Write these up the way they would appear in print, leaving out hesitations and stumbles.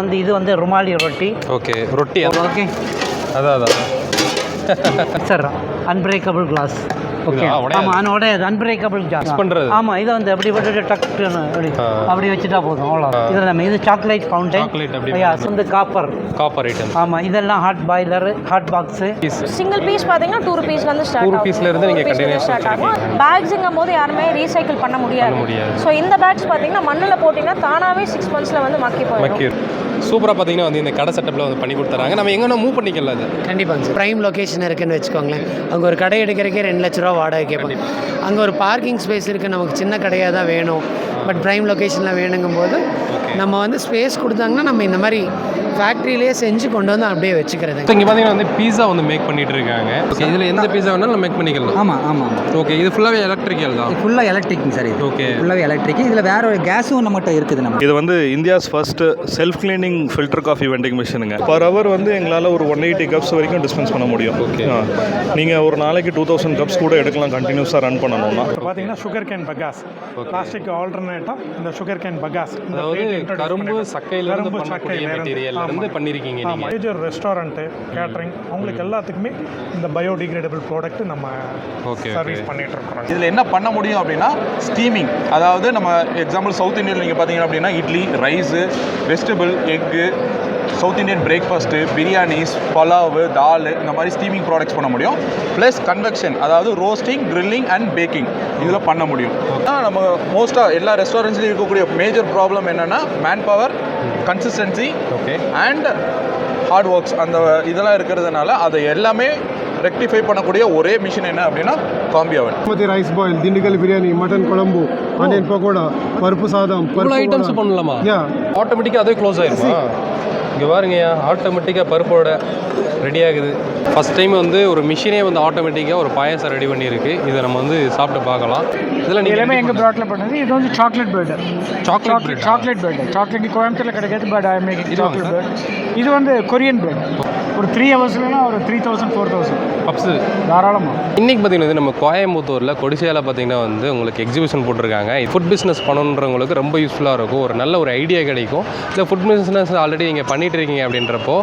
வந்து இது வந்து ருமாலி ரொட்டி. ஓகே, ரொட்டி. ஓகே, அதான் சார் அன்பிரேக்கபிள் கிளாஸ். ஓகே, ஆமாம், அதனோட அன்பிரேக்கபிள் கிளாஸ் பண்ணுறது. ஆமாம், இதை வந்து அப்படி விட்டுட்டு டக்குன்னு அப்படி வச்சுட்டா போதும், அவ்வளோ. இதில் நம்ம இது சாக்லேட் ஃபவுண்டைன், வந்து காப்பர் ஐட்டம். ஆமாம், இதெல்லாம் hot boiler, hot box. Single piece பார்த்தீங்கன்னா 2 rupeesலேருந்து ஸ்டார்ட் ஆகும். 2 rupeesலேருந்து நீங்கள் கண்டெய்னர் ஸ்டார்ட் ஆகும். பேக்ஸுங்கும் போது யாருமே ரீசைக்கிள் பண்ண முடியாது. ஸோ இந்த பேக்ஸ் பார்த்தீங்கன்னா மண்ணில் போட்டிங்கன்னா தானாகவே 6 monthsல வந்து மக்கி போயிடும். சூப்பராக பார்த்தீங்கன்னா வந்து இந்த கடை செட்டப்பில் வந்து பண்ணி கொடுத்துறாங்க. நம்ம எங்கன்னா மூவ் பண்ணிக்கலாம். அது கண்டிப்பாங்க சார். ப்ரைம் லொக்கேஷன் இருக்குன்னு வச்சுக்கோங்களேன். அங்கே ஒரு கடை எடுக்கிறக்கே 2 லட்ச ரூபா வாடகை கேட்பாங்க. அங்கே ஒரு பார்க்கிங் ஸ்பேஸ் இருக்குது, நமக்கு சின்ன கடையாக தான் வேணும், பட் ப்ரைம் லொக்கேஷனில் வேணுங்கும் போது நம்ம வந்து ஸ்பேஸ் கொடுத்தாங்கன்னா நம்ம இந்த மாதிரி ஃபேக்ட்ரியிலேயே செஞ்சு கொண்டு வந்து அப்படியே வச்சுக்கிறது. இங்கே பார்த்தீங்கன்னா வந்து பீஸா வந்து மேக் பண்ணிட்டு இருக்காங்க. ஓகே, இதில் எந்த பீஸா வேணாலும் நம்ம மேக் பண்ணிக்கலாம். ஆமாம். ஓகே, இது ஃபுல்லாகவே எலக்ட்ரிக்கல் தான். ஃபுல்லாக எலக்ட்ரிக் சார். இது ஓகே, ஃபுல்லாகவே எலக்ட்ரிக். இதில் வேற ஒரு கேஸும் நம்மகிட்ட இருக்குது. நம்ம இது வந்து India's first self cleaning filter coffee vending மிஷினுங்க. பர் ஹவர் வந்து எங்களால் ஒரு 180 கப்ஸ் வரைக்கும் டிஸ்பென்ஸ் பண்ண முடியும். ஓகே, நீங்கள் ஒரு நாளைக்கு 2000 கப்ஸ் கூட எடுக்கலாம் கண்டினியூஸாக ரன் பண்ணணும்னா. பார்த்தீங்கன்னா சுகர் கேன் பகாஸ், பிளாஸ்டிக் ஆல்டர்னேட்டாக இந்த சுகர் கேன் பகாஸ், அதாவது கரும்பு சக்கையிலிருந்து பண்ணக்கூடிய மெட்டீரியல் இருந்து பண்ணியிருக்கீங்க. மேஜர் ரெஸ்டாரண்ட்டு, கேட்டரிங், அவங்களுக்கு எல்லாத்துக்குமே இந்த பயோடிகிரேடபிள் ப்ராடக்ட் நம்ம சர்வீஸ் பண்ணிட்டு இருக்கோம். இதில் என்ன பண்ண முடியும் அப்படின்னா ஸ்டீமிங், அதாவது நம்ம எக்ஸாம்பிள் சவுத் இந்தியனில் நீங்கள் பார்த்தீங்க அப்படின்னா idli, rice, vegetable, egg, south Indian breakfast, biryanis, pulao, dal, இந்த மாதிரி ஸ்டீமிங் ப்ராடக்ட்ஸ் பண்ண முடியும். ப்ளஸ் கன்வெக்ஷன், அதாவது ரோஸ்டிங், க்ரில்லிங் அண்ட் பேக்கிங் இதில் பண்ண முடியும். நம்ம மோஸ்ட்டாக எல்லா ரெஸ்டாரண்ட்ஸ்லையும் இருக்கக்கூடிய மேஜர் ப்ராப்ளம் என்னென்னா man power, consistency, okay, and hard works, அந்த இதெல்லாம் இருக்கிறதுனால அதை எல்லாமே ரெக்டிஃபை பண்ணக்கூடிய ஒரே மிஷின் என்ன அப்படின்னா காம்பி அவன். Rice boil, Dindigul biryani, mutton குழம்பு, ஆனியன் பக்கோடா, பருப்பு சாதம், பருப்பு ஐட்டம்ஸ் பண்ணலாமா? ஆட்டோமேட்டிக்காக அதே க்ளோஸ் ஆகிடுமா? இங்கே பாருங்கய்யா, ஆட்டோமேட்டிக்காக பருப்போட ரெடி ஆகுது. ஃபஸ்ட் டைம் வந்து ஒரு மிஷினே வந்து ஆட்டோமேட்டிக்காக ஒரு பாயசம் ரெடி பண்ணியிருக்கு. இதை நம்ம வந்து சாப்பிட்டு பார்க்கலாம். இதெல்லாம் நீங்கள் எல்லாமே எங்கள் ப்ராட்டில் பண்ணது. இது வந்து சாக்லேட் பேர்டு, சாக்லேட் கோயம்புத்தூரில் கிடைக்காது, but I making chocolate bird. இது வந்து கொரியன் பேர்டு. ஒரு 3 ஹவர்ஸ்லாம் ஒரு 3000 4000 பப்ஸு தாராளமாக. இன்றைக்கி பார்த்தீங்கன்னா நம்ம கோயம்புத்தூரில் கொடிசியாவில் பார்த்தீங்கன்னா வந்து உங்களுக்கு எக்ஸிபிஷன் போட்டிருக்காங்க. ஃபுட் பிஸ்னஸ் பண்ணணுன்றவங்களுக்கு ரொம்ப யூஸ்ஃபுல்லாக இருக்கும். ஒரு நல்ல ஒரு ஐடியா கிடைக்கும். இல்லை ஃபுட் பிஸ்னஸ் ஆல்ரெடி நீங்கள் பண்ணிகிட்டு இருக்கீங்க அப்படின்றப்போ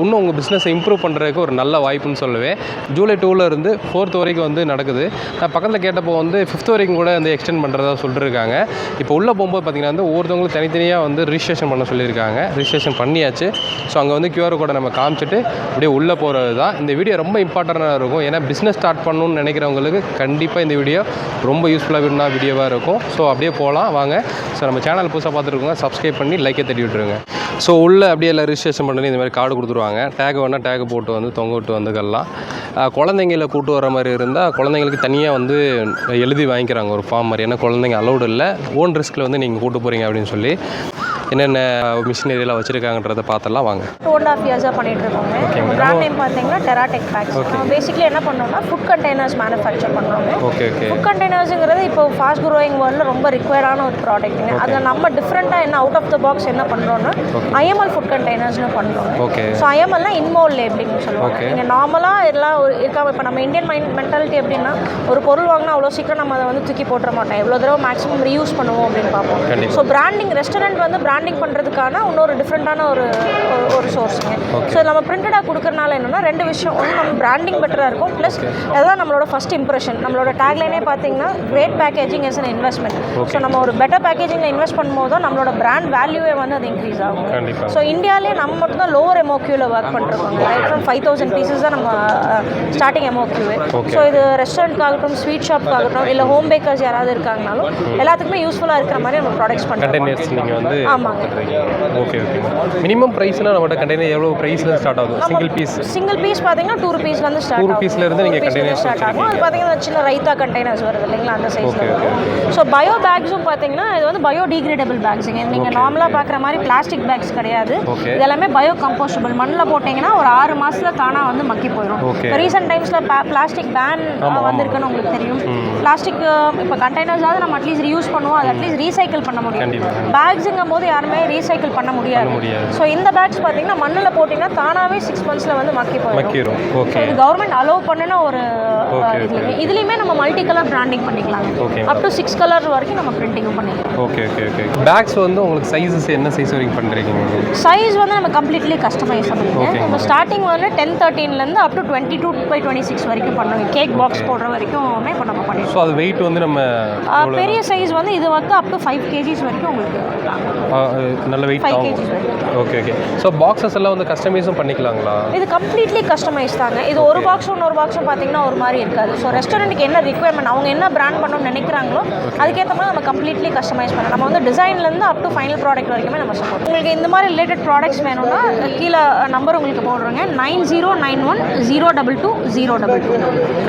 இன்னும் உங்கள் பிஸ்னஸை இம்ப்ரூவ் பண்ணுறதுக்கு ஒரு நல்ல வாய்ப்புன்னு சொல்லுவேன். ஜூலை 2 இருந்து 4 வரைக்கும் வந்து நடக்குது. நான் பக்கத்தில் கேட்டப்போ வந்து 5 வரைக்கும் கூட வந்து எக்ஸ்டெண்ட் பண்ணுறதா சொல்லியிருக்காங்க. இப்போ உள்ளே போகும்போது பார்த்தீங்கன்னா வந்து ஒவ்வொருத்தவங்களும் தனித்தனியாக வந்து ரிஜிஸ்ட்ரேஷன் பண்ண சொல்லியிருக்காங்க. ரிஜிஸ்ட்ரேஷன் பண்ணியாச்சு. ஸோ அங்கே வந்து QR கோடை நம்ம காமிச்சிட்டு அப்படியே உள்ளே போகிறது தான். இந்த வீடியோ ரொம்ப இம்பார்ட்டண்ட்டாக இருக்கும். ஏன்னா பிஸ்னஸ் ஸ்டார்ட் பண்ணணும்னு நினைக்கிறவங்களுக்கு கண்டிப்பாக இந்த வீடியோ ரொம்ப யூஸ்ஃபுல்லாக வீடியோவாக இருக்கும். ஸோ அப்படியே போகலாம் வாங்க. ஸோ நம்ம சேனல் புதுசாக பார்த்துருக்கோங்க, சப்ஸ்கிரைப் பண்ணி லைக்கை தட்டி விட்டுருங்க. ஸோ உள்ளே அப்படியே எல்லாம் ரிஜிஸ்ட்ரேஷன் பண்ணி இந்த மாதிரி கார்டு கொடுத்துருவாங்க. டேக் வேணால் டேக் போட்டு வந்து தொங்க விட்டு வந்துக்கலாம். குழந்தைங்கள கூட்டு வர மாதிரி இருந்தால் குழந்தைங்களுக்கு தனியாக வந்து எழுதி வாங்கிக்கிறாங்க ஒரு ஃபார்ம் மாதிரி. ஏன்னா குழந்தைங்க அலௌடு இல்லை, ஓன் ரிஸ்கில் வந்து நீங்கள் கூட்டு போகிறீங்க அப்படின்னு சொல்லி என்னென்ன மிஷினரியெல்லாம் வச்சுருக்காங்கன்றதை பார்த்துலாம் வாங்க. 2.5 years பண்ணிட்டு இருக்கோங்க. பிராண்ட் நேம் பார்த்தீங்கன்னா டெராடெக் பேக்ஸ். பேசிக்கலி என்ன பண்ணோம்னா ஃபுட் கண்டெய்னர்ஸ் மேனுஃபேக்சர் பண்ணுறோங்க. ஃபுட் கண்டெய்னர்ஸுங்கிறது இப்போ ஃபாஸ்ட் க்ரோயிங் வேர்ல்டில் ரொம்ப ரிக்வயர்டான ஒரு ப்ராடக்ட்டுங்க. அதில் நம்ம டிஃப்ரெண்ட்டாக என்ன அவுட் ஆஃப் த பாக்ஸ் என்ன பண்ணுறோன்னா IML ஃபுட் கண்டெய்னர்ஸ்னு பண்ணுறோம். ஸோ IMLனா இன்மோல் லேபிளிங்னு சொல்லுவாங்க. நீங்கள் நார்மலாக எல்லாம் இருக்காமல் இப்போ நம்ம இந்தியன் மென்டாலிட்டி எப்படின்னா ஒரு பொருள் வாங்கினா அவ்வளோ சீக்கிரம் நம்ம அதை வந்து தூக்கி போட்டுற மாட்டோம், எவ்வளோ தடவை மேக்ஸிமம் ரீயூஸ் பண்ணுவோம் அப்படின்னு பார்ப்போம். ஸோ பிராண்டிங் ரெஸ்டாரண்ட் வந்து பிராண்டிங் பண்ணுறதுக்கான இன்னொரு டிஃப்ரெண்ட்டான ஒரு சோர்ஸுங்க. ஸோ நம்ம பிரிண்டடாக கொடுக்கறனால என்னென்னா 2 விஷயம். ஒன்று நம்ம பிராண்டிங் பெட்டராக இருக்கும், ப்ளஸ் அதுதான் நம்மளோட ஃபஸ்ட் இம்ப்ரெஷன். நம்மளோட டேக்லைனே பார்த்தீங்கன்னா great packaging is an investment. So நம்ம ஒரு பெட்டர் பேக்கேஜிங்கில் இன்வெஸ்ட் பண்ணும்போது தான் நம்மளோட பிராண்ட் வேல்யூவே வந்து அது இன்க்ரீஸ் ஆகும். ஸோ இந்தியாவிலே நம்ம மட்டும் தான் லோவர் MOQவில் ஒர்க் பண்ணிருக்கோங்க. ரைட் ஃப்ரம் 5000 பீசஸ் தான் நம்ம ஸ்டார்டிங் MOQவே. ஸோ இது ரெஸ்டாரண்ட்காகட்டும், ஸ்வீட் ஷாப்காகட்டும், இல்லை ஹோம் பேக்கர்ஸ் யாராவது இருக்காங்கனாலும் எல்லாத்துக்குமே யூஸ்ஃபுல்லாக இருக்கிற மாதிரி நம்ம ப்ராடக்ட்ஸ் பண்ணுறோம். ஆமாங்க. ஓகே. மினிமம் ப்ரைஸ்னா நம்மகிட்ட கண்டெய்னர் எவ்வளோ ப்ரைஸ்ல ஸ்டார்ட் ஆகும்? சிங்கிள் பீஸ் பார்த்தீங்கன்னா 2 rupeesலேருந்து ஸ்டார்ட் ஆகும். 2 rupeesலேருந்து நீங்கள் கண்டெய்னர் ஸ்டார்ட் ஆகும். அது பார்த்தீங்கன்னா சின்ன ரைத்தா கண்டெய்னர்ஸ் வருது இல்லைங்களா, அந்த சைஸில் இருக்கும். ஸோ பயோ பேக்ஸும் பார்த்தீங்கன்னா இது வந்து பயோடிகிரேடபிள் பேக்ஸுங்க. நீங்கள் நார்மலாக பார்க்குற மாதிரி பிளாஸ்டிக் பேக்ஸ் கிடையாது. இது எல்லாமே பயோ கம்போஸ்டபிள். மண்ணில் போட்டிங்கன்னா ஒரு 6 மாதத்தில் தானாக வந்து மக்கி போயிடும். இப்போ ரீசெண்ட் டைம்ஸில் பிளாஸ்டிக் பேன் வந்திருக்குன்னு உங்களுக்கு தெரியும். பிளாஸ்டிக் இப்போ கண்டெய்னர்ஸாவது நம்ம அட்லீஸ்ட் ரீயூஸ் பண்ணுவோம், அது அட்லீஸ்ட் ரீசைக்கிள் பண்ண முடியும். பேக்ஸுங்கும் போது யாரும் யாருமே ரீசைக்கிள் பண்ண முடியாது. ஸோ இந்த பேக்ஸ் பார்த்தீங்கன்னா மண்ணில் போட்டிங்கன்னா தானாகவே 6 monthஸில் வந்து மக்கி போயிடும். ஸோ இது கவர்மெண்ட் அலோவ் பண்ணின ஒரு இதுலேயுமே நம்ம மல்டி கலர் பிராண்டிங் பண்ணிக்கலாம். அப் டு 6 கலர் வரைக்கும் நம்ம பிரிண்டிங்கும் பண்ணிக்கலாம். ஓகே. பேக்ஸ் வந்து உங்களுக்கு சைஸஸ் என்ன சைஸ் வரைக்கும் பண்ணுறீங்க? சைஸ் வந்து நம்ம கம்ப்ளீட்லி கஸ்டமைஸ் பண்ணுவோம். நம்ம ஸ்டார்டிங் வந்து 10-13லேருந்து அப் டு 22-26 வரைக்கும் பண்ணுவோம். கேக் பாக்ஸ் போடுற வரைக்குமே இப்போ நம்ம பண்ணிடுவோம். ஸோ அது வெயிட் வந்து நம்ம பெரிய சைஸ் வந்து இது வந்து அப் டு 5 kgs வரைக்கும் உங்களுக்கு நல்ல வெயிட் 5 kgs வரைக்கும். ஓகே. ஸோ பாக்ஸஸ் எல்லாம் வந்து கஸ்டமைஸும் பண்ணிக்கலாங்களா? இது கம்ப்ளீட்லி கஸ்டமைஸ் தாங்க. இது ஒரு பாக்ஸும் இன்னொரு பாக்ஸும் பார்த்தீங்கன்னா ஒரு மாதிரி இருக்காது. ஸோ ரெஸ்டாரண்ட்டுக்கு என்ன ரிக்வயர்மெண்ட், அவங்க என்ன பிராண்ட் பண்ணணும்னு நினைக்கிறாங்களோ அதுக்கேற்ற மாதிரி நம்ம கம்ப்ளீட்லி கஸ்டமைஸ் பண்ணலாம். நம்ம வந்து டிசைன்லேருந்து அப் டு ஃபைனல் ப்ராடக்ட் வரைக்குமே நம்ம சப்போர்ட். உங்களுக்கு இந்த மாதிரி ரிலேட்டட் ப்ராடக்ட்ஸ் வேணும்னா கீழே நம்பர் உங்களுக்கு போடுறோங்க 9091022022.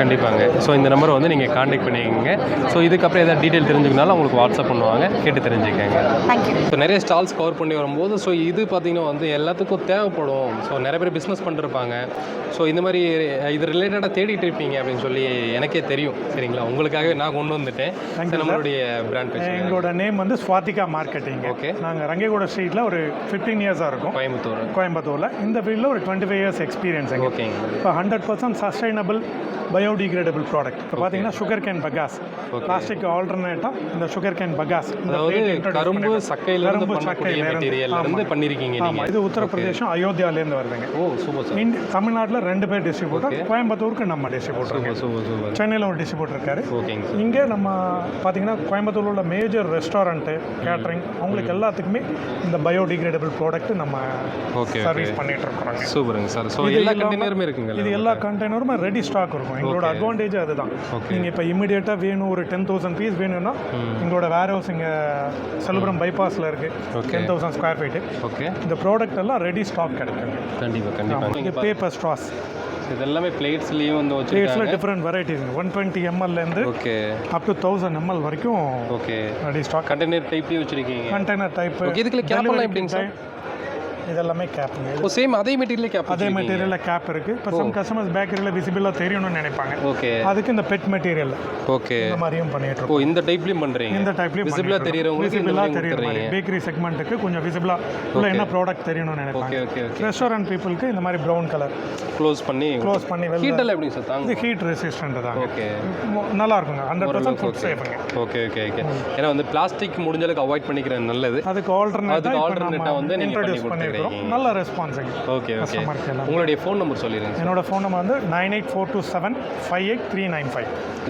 கண்டிப்பாங்க. ஸோ இந்த நம்பர் வந்து நீங்கள் காண்டாக்ட் பண்ணிக்கோங்க. ஸோ இதுக்கப்புறம் ஏதாவது டீட்டெயில் தெரிஞ்சுக்கனாலும் உங்களுக்கு வாட்ஸ்அப் பண்ணுவாங்க, கேட்டு தெரிஞ்சுக்கங்க. தேங்க்யூ. ஸோ நிறைய ஸ்டால்ஸ் கவர் பண்ணி வரும்போது ஸோ இது பார்த்திங்கன்னா வந்து எல்லாத்துக்கும் தேவைப்படும். ஸோ நிறைய பேர் பிஸ்னஸ் பண்ணிருப்பாங்க. ஸோ இந்த மாதிரி இது ரிலேட்டடாக தேடிட்டு இருப்பீங்க அப்படின்னு சொல்லி எனக்கே தெரியும். சரிங்களா, உங்களுக்காகவே நான் கொண்டு வந்துட்டேன். நம்மளுடைய பிராண்ட் பேஜ் எங்களோட நேம் வந்து ஸ்வாதிகா மார்க்கெட்டிங். ஓகே. நாங்கள் ரங்கேகூட ஸ்ட்ரீட்டில் ஒரு 15 இயர்ஸாக இருக்கும் கோயம்புத்தூரில். இந்த ஃபீல்டில் ஒரு 25 இயர்ஸ் எக்ஸ்பீரியன்ஸ். ஓகே. இப்போ 100% சஸ்டைனபிள் பயோடிகிரேடபிள் ப்ராடக்ட். இப்போ பார்த்தீங்கன்னா சுகர் கேன் பகாஸ், பிளாஸ்டிக் ஆல்டர்னேட்டாக இந்த சுகர் கேன் பகாஸ், கரும்பு சக்கையிலிருந்து பண்ணிருக்கீங்க. ஆமாம், இது உத்தரப்பிரதேசம் அயோத்தியாலேருந்து வருதுங்க. ஓ சூப்பர். தமிழ்நாட்டில் 2 பேர் டிஸ்ட்ரிபியூட்டர். கோயம்புத்தூருக்கு நம்ம டிஸ்ட்ரிபியூட்டர், சென்னையில் ஒரு டிஸ்ட்ரிபியூட்டர் இருக்காரு. இங்கே நம்ம பார்த்தீங்கன்னா கோயம்புத்தூரில் உள்ள மேஜர் ரெஸ்டாரண்ட்டு, கேட்ரிங், அவங்களுக்கு எல்லாத்துக்குமே இந்த பயோடிகிரேடபிள் ப்ராடக்ட் நம்ம சர்வீஸ் பண்ணிட்டு இருக்கிறோம். சூப்பருங்க சார். ஸோ எல்லா கண்டெய்னருமே இருக்குங்க. இது எல்லா கண்டெய்னருமே ரெடி ஸ்டாக் இருக்கும். எங்களோட அட்வான்டேஜ் அதுதான். நீங்கள் இப்போ இமீடியட்டாக வேணும், ஒரு 10,000 பீஸ் வேணும்னா எங்களோட வேர் ஹவுஸ் இங்கே செல்வபுரம் பைபாஸில் இருக்குது, 10,000 ஸ்கொயர் ஃபீட்டு. ஓகே. இந்த ப்ராடக்ட் எல்லாம் ரெடி ஸ்டாக் கிடைக்கும். கண்டிப்பாக. இது பேப்பர் ஸ்ட்ராஸ், இது எல்லாமே பிளேட்ஸ்லேயும் வந்து பிளேட்ஸில் டிஃப்ரெண்ட் வெரைட்டிஸ் 120 mlலேருந்து அப் டு 1000 ml வரைக்கும் ரெடி ஸ்டாக். கண்டெய்னர் டைப்லேயும் வச்சுருக்கீங்க. Container type. இதுக்குள்ள கேப்லாம் எப்படிங்க சார்? இதெல்லாமே கேப்புங்க. சேம் அதே மெட்டீரியல் கேப், அதே மெட்டீரியலில் கேப் இருக்குது. இப்போ சம் கஸ்டமர்ஸ் பேக்கரியில் விசிபிளாக தெரியணும்னு நினைப்பாங்க. ஓகே. அதுக்கு இந்த பெட் மெட்டீரியல் இந்த மாதிரியும் பண்ணிட்டு இருக்கோம். இந்த டைப்லையும் பண்ணுறீங்க? இந்த டைப்லையும் விசிபிளாக தெரியுறவங்களுக்கு தெரியுற மாதிரி பேக்கரி செக்மெண்ட்டுக்கு கொஞ்சம் விசிபிளாக உள்ள என்ன ப்ராடக்ட் தெரியணும்னு நினைப்பாங்க. ரெஸ்டாரண்ட் பீப்புளுக்கு இந்த மாதிரி ப்ரௌன் கலர் க்ளோஸ் பண்ணி ஹீட்டெல்லாம் எப்படி சார் தாங்க? இது ஹீட் ரெசிஸ்டன்ட் தான். ஓகே. நல்லா இருக்குங்க. 100% ஃபுட் சேஃப்ங்க. ஓகே. ஏன்னா வந்து பிளாஸ்டிக் முடிஞ்ச அளவுக்கு அவாய்ட் பண்ணிக்கிறது நல்லது. அதுக்கு ஆல்டர்னேட்டாக வந்து இன்ட்ரோடியூஸ் பண்ணிருக்கோம். நல்ல ரெஸ்பான்ஸிங். ஓகே. உங்களுடைய ஃபோன் நம்பர் சொல்லிடுங்க. என்னோட ஃபோன் நம்பர் வந்து 9842758395.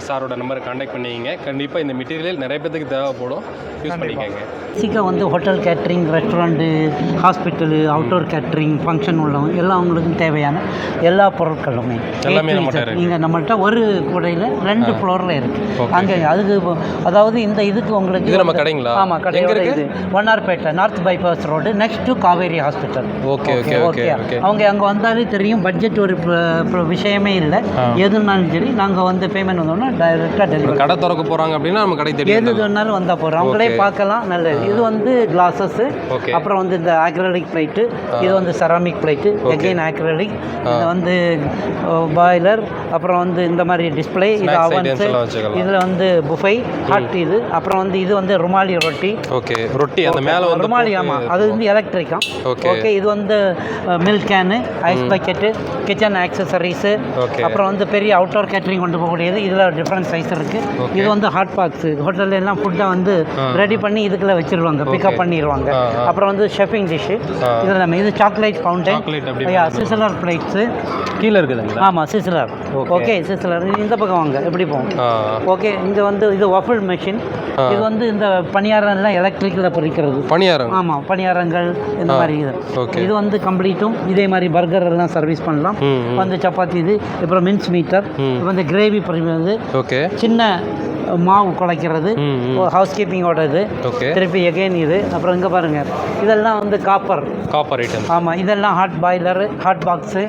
சாரோட நம்பரை காண்டாக்ட் பண்ணிங்க. கண்டிப்பாக இந்த மெட்டீரியல் நிறைய பேருக்கு தேவைப்படும், யூஸ் பண்ணிக்கோங்க. பேசிக்காக வந்து hotel catering, restaurant, hospital, outdoor catering, function உள்ளவங்க எல்லாம் அவங்களுக்கும் தேவையான எல்லா பொருட்களுமே நீங்கள் நம்மள்கிட்ட ஒரு கூடையில் 2 ஃப்ளோரில் இருக்குது. அங்கே அதுக்கு அதாவது இந்த இதுக்கு உங்களுக்கு நம்ம கடைங்களா? ஆமாம், கடையோட இது Vannarpettai north bypass road next to Kaveri hospital. Okay. அவங்க அங்கே வந்தாலே தெரியும். பட்ஜெட் ஒரு விஷயமே இல்லை. எதுனாலும் சரி நாங்கள் வந்து பேமெண்ட் வந்தோம்னா டைரெக்டாக டெலிவரி. கடை திறக்க போகிறாங்க அப்படின்னா நம்ம கடை தெரியும். எது வேணாலும் வந்தால் போகிறோம், அவங்களே பார்க்கலாம். நல்லது. இது வந்து கிளாஸஸ், அப்புறம் வந்து இந்த ஆக்ரிலிக் பிளேட்டு, இது வந்து செராமிக் பிளேட்டு, அகெயின் ஆக்ரிலிக், இது வந்து பாய்லர், அப்புறம் வந்து இந்த மாதிரி டிஸ்பிளே, இது அவன்ஸு, இதில் வந்து புஃபை ஹாட், இது அப்புறம் வந்து இது வந்து ருமாலி ரொட்டி. ஓகே. ரொட்டி அந்த மேலே வந்து ருமாலி. ஆமாம், அது வந்து எலக்ட்ரிக்கா. ஓகே. இது வந்து milk can, ice bucket, kitchen accessories, அப்புறம் வந்து பெரிய அவுட்டோர் கேட்ரிங் கொண்டு போகக்கூடியது. இதில் டிஃப்ரெண்ட் சைஸ் இருக்குது. இது வந்து ஹாட் பாக்ஸு, ஹோட்டலில் எல்லாம் ஃபுட்டை வந்து ரெடி பண்ணி இதுக்குள்ள வச்சிருவாங்க, பிக்கப் பண்ணிடுவாங்க. அப்புறம் வந்து ஷெஃபிங் டிஷ்ஷு, இதில் நம்ம இது சாக்லேட் ஃபவுண்டைன், சிசலர் பிளேட்ஸு கீழே இருக்குதுங்க. ஆமாம், சிசலர். ஓகே, சிசலர். இந்த பக்கம் வாங்க, எப்படி போகும்? ஓகே. இங்கே வந்து இது வஃபிள் மெஷின். இது வந்து இந்த பணியாரம் எல்லாம் எலக்ட்ரிக்கில் பொரிக்கிறது. பணியாரம். ஆமாம், பணியாரங்கள் இந்த மாதிரி. இது வந்து கம்ப்ளீட்டும் இதே மாதிரி பர்கர் எல்லாம் சர்வீஸ் பண்ணலாம். வந்து சப்பாத்தி, இது அப்புறம் மின்ஸ் மீட்டர், வந்து கிரேவி பண்ணுறது, சின்ன மாவு குழைக்கிறது, ஹவுஸ் கீப்பிங்கோட இது, திருப்பி எகெயின் இது. அப்புறம் இங்கே பாருங்கள், இதெல்லாம் வந்து காப்பர் ஐட்டம். ஆமாம், இதெல்லாம் ஹாட் பாய்லரு, ஹாட் பாக்ஸு,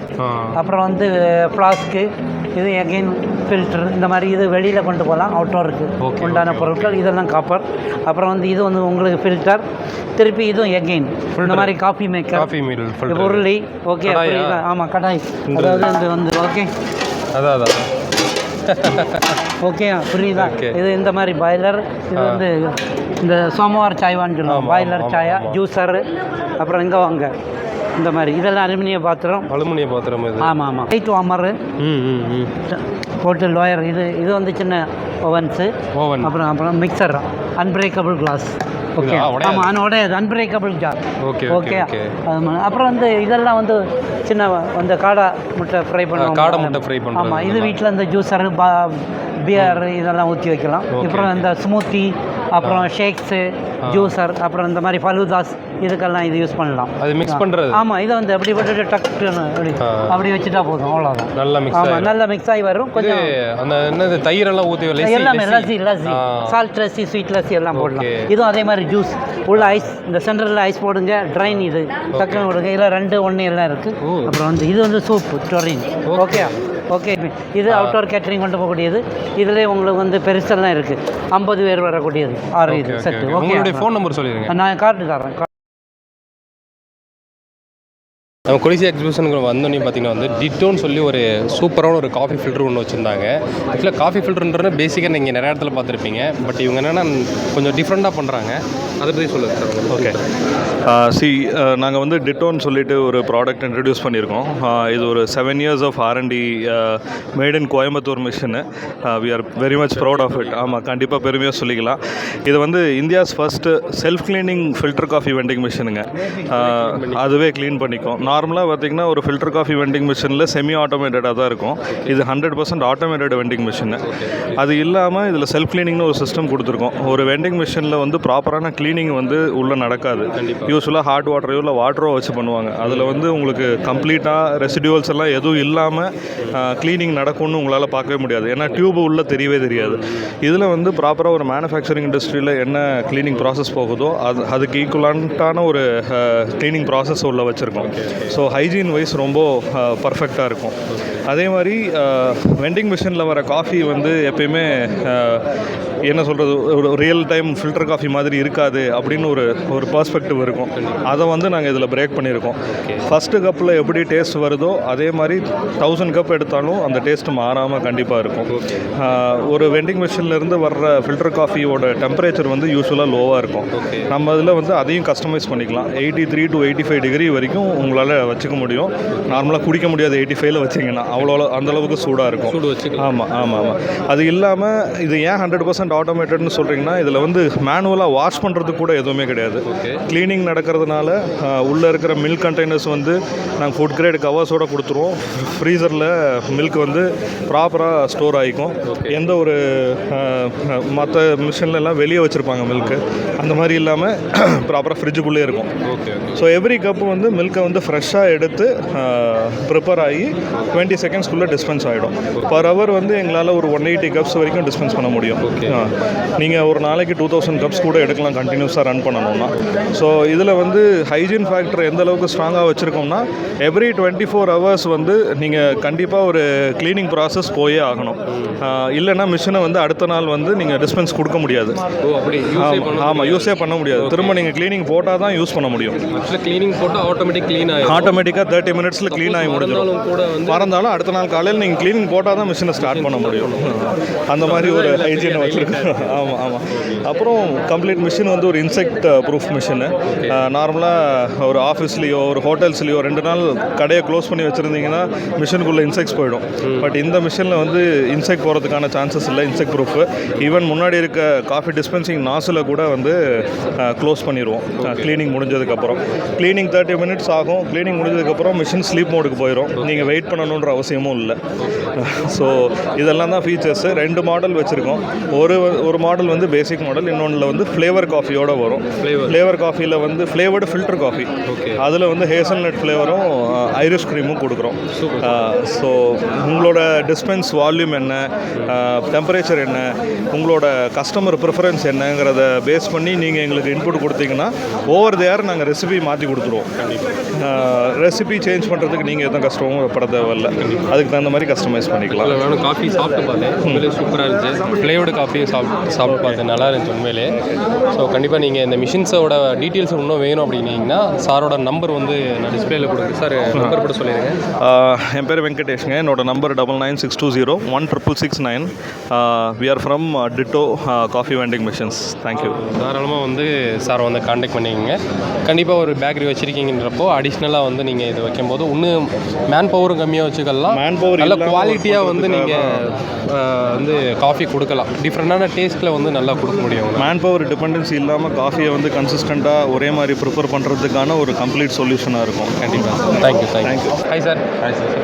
அப்புறம் வந்து ஃப்ளாஸ்க்கு, இது எகெயின் ஃபில்டர். இந்த மாதிரி இது வெளியில் கொண்டு போகலாம், அவுட்டோருக்கு உண்டான பொருட்கள். இதெல்லாம் காப்பர். அப்புறம் வந்து இது வந்து உங்களுக்கு ஃபில்டர், திருப்பி இதுவும் எகெயின் இந்த மாதிரி காஃபி மேக்கர், உருளி. ஓகே. ஆமாம், கடாய். அதாவது இது வந்து ஓகே. அதான் ஓகே புரியுதா? Okay. இது இந்த மாதிரி பாய்லர், இது வந்து இந்த சோமவார் சாய்வான்னு சொல்லுவாங்க. பாய்லர் சாயா, ஜூஸரு, அப்புறம் இங்கே வாங்க இந்த மாதிரி இதெல்லாம் அலுமினிய பாத்திரம். அலுமினிய பாத்திரம் இது. ஆமாம் ஆமாம். லைட் வார்மரு போட்டு லோயர். இது வந்து சின்ன ஓவன்ஸு. அப்புறம் அப்புறம் மிக்சர், அன்பிரேக்கபிள் கிளாஸ். ஓகே ஆமாம், அதனோட அன்பிரேக்கபிள் ஜார். ஓகே அப்புறம் வந்து இதெல்லாம் வந்து சின்ன அந்த காடை முட்டை ஃப்ரை பண்ணுவோம். காடை முட்டை ஃப்ரை பண்ணுவோம். ஆமாம், இது வீட்டில் இந்த ஜூஸரு, பியர் இதெல்லாம் ஊற்றி வைக்கலாம். அப்புறம் இந்த ஸ்மூத்தி, அப்புறம் ஷேக்ஸு, ஜூஸர், அப்புறம் இந்த மாதிரி ஃபலூதாஸ், இதுக்கெல்லாம் இது யூஸ் பண்ணலாம். அது மிக்ஸ் பண்ணுறது. ஆமாம், இதை வந்து அப்படி போட்டுட்டு டக்குன்னு அப்படி வச்சுட்டா போதும், அவ்வளோதான். நல்லா மிக்ஸ் ஆமாம், நல்லா மிக்ஸ் ஆகி வரும். கொஞ்சம் அந்த என்னது தயிரெல்லாம் ஊற்றி எல்லாமே லஸ்ஸி சால்ட் லஸ்ஸி, ஸ்வீட் லஸ்ஸி எல்லாம் போடலாம். இதுவும் அதே மாதிரி ஜூஸ் உள்ள ஐஸ், இந்த சென்டரில் ஐஸ் போடுங்க, ட்ரைன் இது டக்குன்னு போடுங்க. இதில் 2, 1 எல்லாம் இருக்குது. அப்புறம் வந்து இது வந்து சூப்பு டொரின். ஓகே இது அவுட்டோர் கேட்டரிங் கொண்டு போகக்கூடியது. இதுலேயே உங்களுக்கு வந்து பெருசெல்லாம் இருக்குது, 50 பேர் வரக்கூடியது. 6 இது செட்டு. ஓகே, உங்களுடைய ஃபோன் நம்பர் சொல்லிடுங்க. நான் கார்டு தரேன். நம்ம கொடிசியா எக்ஸிபிஷனுக்கு வந்தோன்னே பார்த்தீங்கன்னா வந்து டிட்டோன்னு சொல்லி ஒரு சூப்பரான ஒரு காஃபி ஃபில்டர் ஒன்று வச்சுருந்தாங்க. ஆக்சுவலாக காஃபி ஃபில்டர்ன்றது பேசிக்காக நீங்கள் நிறைய இடத்துல பார்த்துருப்பீங்க. பட் இவங்க என்னென்னா கொஞ்சம் டிஃப்ரெண்ட்டாக பண்ணுறாங்க. அதை பற்றி சொல்லுங்கள் சார். ஓகே நாங்கள் வந்து டிட்டோன்னு சொல்லிட்டு ஒரு ப்ராடக்ட் இன்ட்ரடியூஸ் பண்ணியிருக்கோம். இது ஒரு 7 years of R&D made in Coimbatore machine. We are very much proud of it. ஆமாம், கண்டிப்பாக பெருமையாக சொல்லிக்கலாம். இது வந்து India's first self cleaning filter coffee vending மிஷினுங்க. அதுவே க்ளீன் பண்ணிக்கும். நார்மலாக பார்த்திங்கன்னா ஒரு ஃபில்டர் காஃபி வெண்டிங் மிஷினில் செமி ஆட்டோமேட்டடாக தான் இருக்கும். இது 100% ஆட்டோமேட்டட் வெண்டிங் மிஷினு. அது இல்லாமல் இதில் செல்ஃப் கிளீனிங்னு ஒரு சிஸ்டம் கொடுத்துருக்கோம். ஒரு வெண்டிங் மிஷினில் வந்து ப்ராப்பரான க்ளீனிங் வந்து உள்ளே நடக்காது. யூஸ்வலாக ஹாட் வாட்டரையோ இல்லை வாட்டரோ வச்சு பண்ணுவாங்க. அதில் வந்து உங்களுக்கு கம்ப்ளீட்டாக ரெசிடியூவல்ஸ் எல்லாம் எதுவும் இல்லாமல் க்ளீனிங் நடக்கும்னு உங்களால் பார்க்கவே முடியாது. ஏன்னா டியூப் உள்ளே தெரியவே தெரியாது. இதில் வந்து ப்ராப்பராக ஒரு மேனுஃபேக்சரிங் இண்டஸ்ட்ரியில் என்ன க்ளீனிங் ப்ராசஸ் போகுதோ அதுக்கு ஈக்குவலான ஒரு க்ளீனிங் ப்ராசஸ் உள்ள வச்சுருக்கோம். ஸோ ஹைஜீன் வைஸ் ரொம்ப பர்ஃபெக்டாக இருக்கும். அதே மாதிரி வெண்டிங் மிஷினில் வர காஃபி வந்து எப்பயுமே என்ன சொல்கிறது, ஒரு ரியல் டைம் ஃபில்டர் காஃபி மாதிரி இருக்காது அப்படின்னு ஒரு பர்ஸ்பெக்டிவ் இருக்கும். அதை வந்து நாங்கள் இதில் பிரேக் பண்ணியிருக்கோம். ஃபஸ்ட்டு கப்பில் எப்படி டேஸ்ட் வருதோ அதே மாதிரி 1000 கப் எடுத்தாலும் அந்த டேஸ்ட் மாறாமல் கண்டிப்பாக இருக்கும். ஒரு வெண்டிங் மிஷின்லேருந்து வர்ற ஃபில்டர் காஃபியோட டெம்பரேச்சர் வந்து யூஸ்வலாக லோவாக இருக்கும். நம்ம அதில் வந்து அதையும் கஸ்டமைஸ் பண்ணிக்கலாம். 83 to 85 டிகிரி வரைக்கும் உங்களால் வச்சுக்க முடியும். நார்மலாக குடிக்க முடியாது 85ல் வச்சிங்கன்னா, அந்தளவுக்கு சூடாக இருக்கும். ஆமாம். அது இல்லாமல் இது ஏன் 100% ஆட்டோமேட்டட்னு சொல்கிறீங்கன்னா, இதில் வந்து மேனுவலாக வாஷ் பண்ணுறதுக்கு கூட எதுவுமே கிடையாது. க்ளீனிங் நடக்கிறதுனால உள்ளே இருக்கிற மில்க் கண்டெய்னர்ஸ் வந்து நாங்கள் ஃபுட் கிரேட் கவர்ஸோடு கொடுத்துருவோம். ஃப்ரீசரில் மில்க் வந்து ப்ராப்பராக ஸ்டோர் ஆகிக்கும். எந்த ஒரு மற்ற மிஷின்லலாம் வெளியே வச்சுருப்பாங்க மில்க்கு, அந்த மாதிரி இல்லாமல் ப்ராப்பராக ஃப்ரிட்ஜுக்குள்ளே இருக்கும். ஸோ எவ்ரி கப்பு வந்து மில்க்கை வந்து ஃப்ரெஷ்ஷாக எடுத்து ப்ரிப்பேர் ஆகி 20 செகண்ட்ஸ்க்குள்ளே டிஸ்பென்ஸ் ஆகிடும். பர் ஹவர் வந்து எங்களால் ஒரு 180 கப்ஸ் வரைக்கும் டிஸ்பென்ஸ் பண்ண முடியும். நீங்கள் ஒரு நாளைக்கு 2000 கப்ஸ் கூட எடுக்கலாம் கண்டினியூஸாக ரன் பண்ணணும்னா. ஸோ இதில் வந்து ஹைஜீன் ஃபேக்டர் எந்த அளவுக்கு ஸ்ட்ராங்காக வச்சுருக்கோம்னா, எவ்ரி 24 hours வந்து நீங்கள் கண்டிப்பாக ஒரு க்ளீனிங் ப்ராசஸ் போயே ஆகணும். இல்லைன்னா மிஷினை வந்து அடுத்த நாள் வந்து நீங்கள் டிஸ்பென்ஸ் கொடுக்க முடியாது. ஆமாம், யூஸே பண்ண முடியாது. திரும்ப நீங்கள் க்ளீனிங் போட்டால் தான் யூஸ் பண்ண முடியும். க்ளீனிங் போட்டால் ஆட்டோமேட்டிக்காக 30 மினிட்ஸில் க்ளீன் ஆகி முடிஞ்சிடும். மறந்தாலும் அடுத்த நாள் காலையில் நீங்கள் க்ளீனிங் போட்டால் தான் மிஷினை ஸ்டார்ட் பண்ண முடியும். அந்த மாதிரி ஒரு ஹைஜீனை வச்சுருக்கோம். ஆமாம். அப்புறம் கம்ப்ளீட் மிஷின் வந்து ஒரு இன்செக்ட் ப்ரூஃப் மிஷினு. நார்மலாக ஒரு ஆஃபீஸ்லேயோ ஒரு ஹோட்டல்ஸ்லேயோ 2 நாள் கடையை க்ளோஸ் பண்ணி வச்சுருந்தீங்கன்னா மிஷினுக்குள்ளே இன்செக்ட்ஸ் போயிடும். பட் இந்த மிஷினில் வந்து இன்செக்ட் போகிறதுக்கான சான்சஸ் இல்லை. Insect proof. ஈவன் முன்னாடி இருக்க காஃபி டிஸ்பென்சிங் நாசில் கூட வந்து க்ளோஸ் பண்ணிடுவோம் க்ளீனிங் முடிஞ்சதுக்கப்புறம். க்ளீனிங் 30 மினிட்ஸ் ஆகும். க்ளீனிங் முடிஞ்சதுக்கப்புறம் மிஷின் ஸ்லீப் மோடுக்கு போயிடும். நீங்கள் வெயிட் பண்ணணுன்ற அவசியமும் இல்லை. ஸோ இதெல்லாம் தான் ஃபீச்சர்ஸு. 2 மாடல் வச்சுருக்கோம். ஒரு மாடல் வந்து பேசிக் மாடல், இன்னொன்றில் வந்து ஃப்ளேவர் காஃபியோடு வரும். ஃப்ளேவர் காஃபியில் வந்து ஃப்ளேவர்டு ஃபில்டர் காஃபி, அதில் வந்து ஹேசல்நட் ஃப்ளேவரும் ஐரிஷ் க்ரீமும் கொடுக்குறோம். ஸோ உங்களோட டிஸ்பென்ஸ் வால்யூம் என்ன, டெம்பரேச்சர் என்ன, உங்களோட கஸ்டமர் ப்ரிஃபரன்ஸ் என்னங்கிறத பேஸ் பண்ணி நீங்கள் எங்களுக்கு இன்புட் கொடுத்தீங்கன்னா ஓவர் தேர் நாங்கள் ரெசிபி மாற்றி கொடுத்துருவோம். ரெசிபி சேஞ்ச் பண்ணுறதுக்கு நீங்கள் எதுவும் கஷ்டமும் பட தேவையில்லை. அதுக்கு தகுந்த மாதிரி கஸ்டமைஸ் பண்ணிக்கலாம். நானும் காஃபி சாப்பிட்டு பார்த்தேன், சூப்பராக இருந்துச்சு. ஃப்ளேவர்டு காஃபி நானும் சாப்பிட்டு பார்த்தேன், நல்லா இருந்துச்சு உண்மையிலே. ஸோ கண்டிப்பாக நீங்கள் இந்த மிஷின்ஸோட டீட்டெயில்ஸ் இன்னும் வேணும் அப்படின்னீங்கன்னா சாரோட நம்பர் வந்து நான் டிஸ்பிளேல கொடுக்குறேன். சார் நம்பர் கூட சொல்லிடுங்க. என் பேர் வெங்கடேஷ்ங்க. என்னோட number 9962016669. We are from Ditto coffee vending machines. Thank you. தாராளமாக வந்து சாரை வந்து காண்டாக்ட் பண்ணிக்கோங்க. கண்டிப்பாக ஒரு பேக்கரி வச்சுருக்கீங்கன்றப்போ அடிஷ்னலாக வந்து நீங்கள் இது வைக்கும்போது இன்னும் மேன் பவரும் கம்மியாக வச்சுக்கலாம், நல்ல குவாலிட்டியாக வந்து நீங்கள் வந்து காஃபி கொடுக்கலாம், டிஃப்ரெண்டான டேஸ்ட்டில் வந்து நல்லா கொடுக்க முடியும். மேன் பவர் டிபெண்டன்சி இல்லாமல் காஃபியை வந்து கன்சிஸ்டண்ட்டாக ஒரே மாதிரி ப்ரிப்பேர் பண்ணுறதுக்கான ஒரு கம்ப்ளீட் சொல்யூஷனாக இருக்கும். கண்டிப்பாக சார். தேங்க்யூ. Hi sir.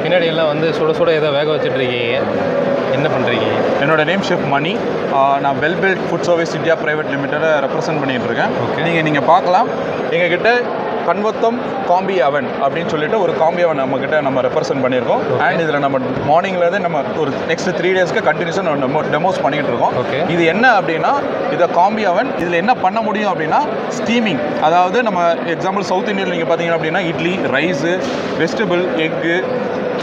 பின்னாடி எல்லாம் வந்து சுட சுட ஏதோ வேக வச்சுட்ருக்கீங்க, என்ன பண்ணுறீங்க? என்னோட நேம் ஷெஃப் மணி. நான் Wellbuilt food service India private லிமிட்டடை ரெப்ரசென்ட் பண்ணிகிட்ருக்கேன். நீங்கள் பார்க்கலாம், எங்ககிட்ட கன்வத்தம் காம்பி அவன் அப்படின்னு சொல்லிட்டு ஒரு காம்பி அவன் நம்மக்கிட்ட நம்ம ரெப்ரசென்ட் பண்ணியிருக்கோம். அண்ட் இதில் நம்ம மார்னிங்லேருந்து நம்ம ஒரு நெக்ஸ்ட் 3 டேஸ்க்கு கண்டினியூஸாக நம்ம டெமோஸ் பண்ணிகிட்டு இருக்கோம். இது என்ன அப்படின்னா, இதை காம்பி அவன், இதில் என்ன பண்ண முடியும் அப்படின்னா ஸ்டீமிங். அதாவது நம்ம எக்ஸாம்பிள் சவுத் இந்தியன் நீங்கள் பார்த்தீங்க அப்படின்னா idli, rice, vegetable, egg,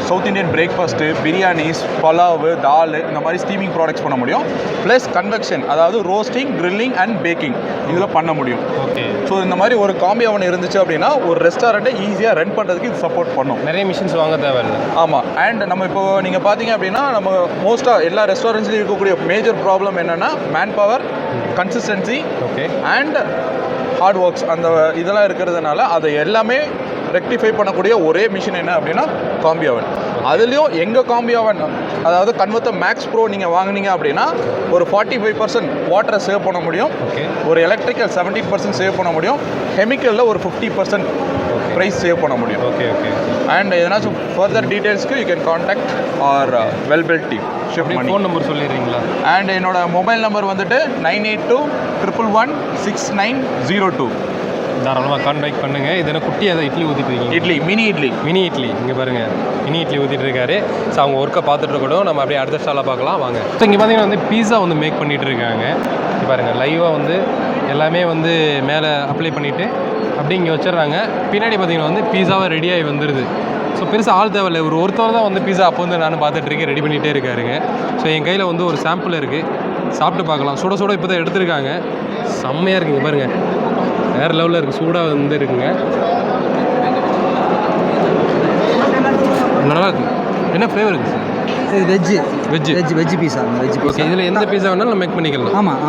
south Indian breakfast, biryanis, pulao, dal, இந்த மாதிரி ஸ்டீமிங் ப்ராடக்ட்ஸ் பண்ண முடியும். ப்ளஸ் கன்வெக்ஷன், அதாவது ரோஸ்டிங், க்ரில்லிங் அண்ட் பேக்கிங் இதில் பண்ண முடியும். ஸோ இந்த மாதிரி ஒரு காம்பி அவன் இருந்துச்சு அப்படின்னா ஒரு ரெஸ்டாரண்ட்டை ஈஸியாக ரன் பண்ணுறதுக்கு இது சப்போர்ட் பண்ணும். நிறைய மிஷின்ஸ் வாங்க தேவையில்லை. ஆமாம். அண்ட் நம்ம இப்போ நீங்கள் பார்த்தீங்க அப்படின்னா நம்ம மோஸ்ட்டாக எல்லா ரெஸ்டாரண்ட்ஸ்லையும் இருக்கக்கூடிய மேஜர் ப்ராப்ளம் என்னென்னா man power, consistency and hard works, அந்த இதெல்லாம் இருக்கிறதுனால அதை எல்லாமே ரெக்டிஃபை பண்ணக்கூடிய ஒரே மிஷின் என்ன அப்படின்னா காம்பி அவன். அதுலேயும் எங்கள் காம்பி அவன், அதாவது கன்வத்தம் மேக்ஸ் ப்ரோ நீங்கள் வாங்கினீங்க அப்படின்னா ஒரு 45% வாட்டரை சேவ் பண்ண முடியும், ஒரு எலக்ட்ரிக்கல் 17% சேவ் பண்ண முடியும், கெமிக்கலில் ஒரு 50% ப்ரைஸ் சேவ் பண்ண முடியும். அண்ட் எதனாச்சும் ஃபர்தர் டீட்டெயில்ஸ்க்கு you can contact our Wellbuilt team. Shift பண்ணி ஃபோன் நம்பர் சொல்லிடுறீங்களா? அண்ட் என்னோட மொபைல் நம்பர் வந்துட்டு 9821116902. தாராளமாக கான்டாக்ட் பண்ணுங்கள். இது என்ன குட்டியாக தான் இட்லி ஊற்றிட்டு இருக்கீங்க? இட்லி, மினி இட்லி இங்கே பாருங்கள், மினி இட்லி ஊற்றிட்டு இருக்காரு. ஸோ அவங்க ஒர்க்கை பார்த்துட்டு இருக்கட்டும், நம்ம அப்படியே அடுத்த ஸ்டாலாக பார்க்கலாம் வாங்க. ஸோ இங்கே பார்த்தீங்கன்னா வந்து பீஸா வந்து மேக் பண்ணிகிட்டு இருக்காங்க. இங்கே பாருங்கள், லைவாக வந்து எல்லாமே வந்து மேலே அப்ளை பண்ணிவிட்டு அப்படி இங்கே வச்சிடுறாங்க. பின்னாடி பார்த்தீங்கன்னா வந்து பீஸாவை ரெடியாகி வந்துடுது. ஸோ பெருசாக ஆள் தேவையில்லை, ஒருத்தர் தான் வந்து பீஸா அப்போ வந்து நானும் பார்த்துட்டு இருக்கேன், ரெடி பண்ணிகிட்டே இருக்காருங்க. ஸோ என் கையில் வந்து ஒரு சாம்பிள் இருக்குது, சாப்பிட்டு பார்க்கலாம். சுட சுட இப்போ தான் எடுத்துருக்காங்க, செம்மையாக இருக்குங்க பாருங்கள், வேறு லெவலில் இருக்குது, சூடாக வந்து இருக்குங்க, நல்லா இருக்குது. என்ன ஃப்ளேவர் இருக்குது சார்? இது வெஜ் பீஸா. ஓகே, இதில் எந்த பீஸா வேணாலும் நம்ம மேக் பண்ணிக்கலாம். ஆமாம்.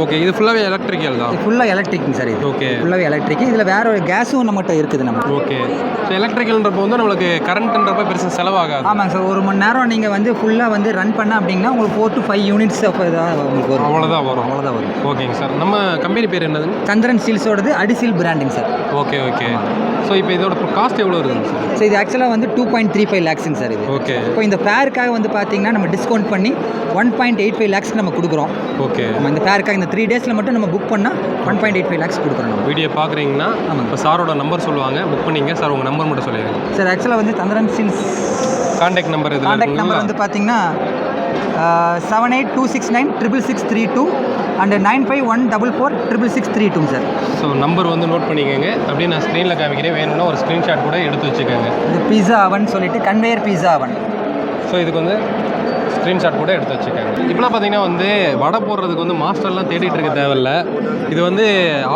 ஓகே, இது ஃபுல்லாகவே எலக்ட்ரிக்கல் தான்? ஃபுல்லாக எலக்ட்ரிக்ங்க சார் இது. ஓகே, ஃபுல்லாகவே எலக்ட்ரிக். இதில் வேற ஒரு கேஸும் நம்மகிட்ட இருக்குது நம்ம. ஓகே, ஸோ எலக்ட்ரிக்கல்ன்றப்போ வந்து நம்மளுக்கு கரண்ட்ன்றப்ப பெருசாக செலவாகாது. ஆமாங்க சார், 1 மணி நேரம் நீங்கள் வந்து ஃபுல்லாக வந்து ரன் பண்ண அப்படின்னா உங்களுக்கு 4 to 5 யூனிட்ஸ் உங்களுக்கு வரும். அவ்வளோதான் வரும். ஓகேங்க சார். நம்ம கம்பெனி பேர் என்னதுங்க? சந்திரன் ஸ்டீல்ஸோடது அடிசில் பிராண்டிங் சார். ஓகே. ஸோ இப்போ இதோட காஸ்ட் எவ்வளோ இருக்குங்க சார்? ஸோ இது ஆக்சுவலாக வந்து 2.35 lakhsங்க சார் இது. ஓகே. இப்போ இந்த பேருக்காக வந்து பார்த்தீங்கன்னா நம்ம டிஸ்கவுண்ட் பண்ணி 1.85 lakhs நம்ம கொடுக்குறோம். ஓகே. நம்ம இந்த பேருக்காக இந்த 3 daysல மட்டும் நம்ம புக் பண்ணால் 1.85 lakhs கொடுக்குறோம். நம்ம வீடியோ பார்க்குறீங்கன்னா இப்போ சாரோட நம்பர் சொல்லுவாங்க, புக் பண்ணிங்க சார். உங்கள் நம்பர் மட்டும் சொல்லிடுங்க சார். ஆக்சுவலாக வந்து சந்திரன் ஸ்டீல்ஸ் கான்டாக்ட் நம்பர் வந்து பார்த்தீங்கன்னா 7826966632 அண்ட் 9514466632 சார். ஸோ நம்பர் வந்து நோட் பண்ணிக்கோங்க, அப்படியே நான் ஸ்க்ரீனில் காமிக்கிறேன், வேணும்னா ஒரு ஸ்க்ரீன்ஷாட் கூட எடுத்து வச்சுக்கோங்க. இது பீஸா அவன் சொல்லிட்டு கன்வேயர் பீஸா அவன். ஸோ இதுக்கு வந்து ஸ்க்ரீன்ஷாட் கூட எடுத்து வச்சுக்கோங்க. இப்போலாம் பார்த்தீங்கன்னா வந்து வடை போடுறதுக்கு வந்து மாஸ்டர்லாம் தேடிட்டு இருக்க தேவையில்ல, இது வந்து